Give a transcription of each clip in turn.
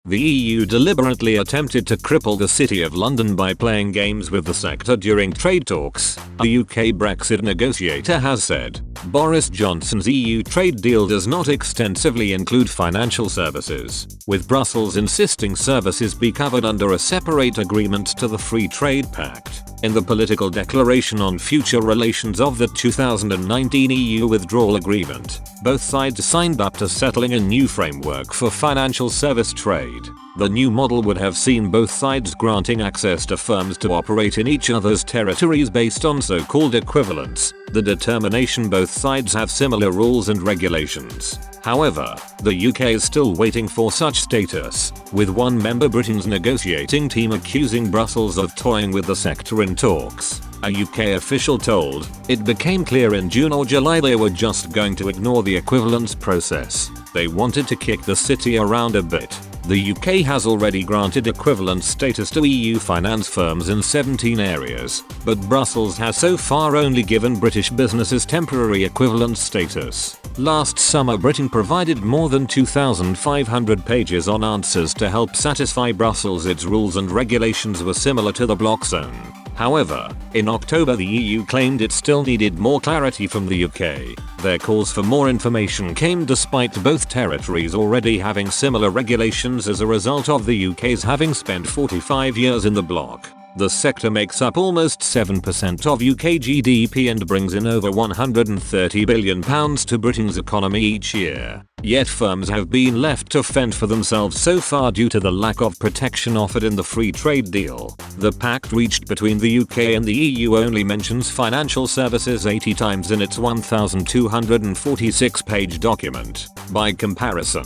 The EU deliberately attempted to cripple the City of London by playing games with the sector during trade talks, a UK Brexit negotiator has said. Boris Johnson's EU trade deal does not extensively include financial services, with Brussels insisting services be covered under a separate agreement to the Free Trade Pact. In the political declaration on future relations of the 2019 EU withdrawal agreement, both sides signed up to settling a new framework for financial service trade. The new model would have seen both sides granting access to firms to operate in each other's territories based on so-called equivalence, the determination both sides have similar rules and regulations. However, the UK is still waiting for such status, with one member Britain's negotiating team accusing Brussels of toying with the sector in talks. A UK official told, "It became clear in June or July they were just going to ignore the equivalence process. They wanted to kick the city around a bit." The UK has already granted equivalent status to EU finance firms in 17 areas, but Brussels has so far only given British businesses temporary equivalent status. Last summer Britain provided more than 2,500 pages on answers to help satisfy Brussels its rules and regulations were similar to the bloc zone. However, in October the EU claimed it still needed more clarity from the UK. Their calls for more information came despite both territories already having similar regulations as a result of the UK's having spent 45 years in the bloc. The sector makes up almost 7% of UK GDP and brings in over £130 billion to Britain's economy each year. Yet firms have been left to fend for themselves so far due to the lack of protection offered in the free trade deal. The pact reached between the UK and the EU only mentions financial services 80 times in its 1,246-page document. By comparison,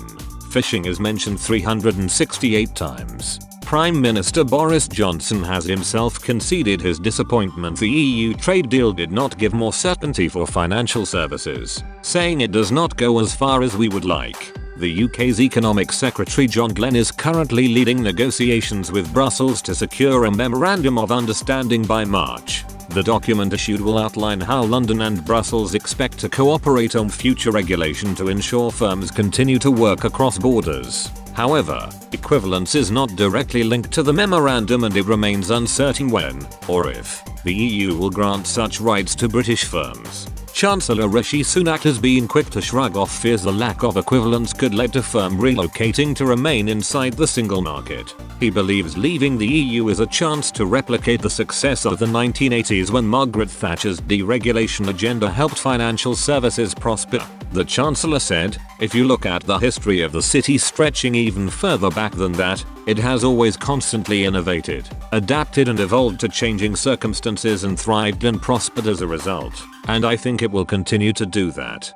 fishing is mentioned 368 times. Prime Minister Boris Johnson has himself conceded his disappointment the EU trade deal did not give more certainty for financial services, saying it does not go as far as we would like. The UK's Economic Secretary John Glenn is currently leading negotiations with Brussels to secure a Memorandum of Understanding by March. The document issued will outline how London and Brussels expect to cooperate on future regulation to ensure firms continue to work across borders. However, equivalence is not directly linked to the memorandum and it remains uncertain when, or if, the EU will grant such rights to British firms. Chancellor Rishi Sunak has been quick to shrug off fears the lack of equivalence could lead to firms relocating to remain inside the single market. He believes leaving the EU is a chance to replicate the success of the 1980s when Margaret Thatcher's deregulation agenda helped financial services prosper. The Chancellor said, "If you look at the history of the city stretching even further back than that, it has always constantly innovated, adapted and evolved to changing circumstances and thrived and prospered as a result. And I think it will continue to do that."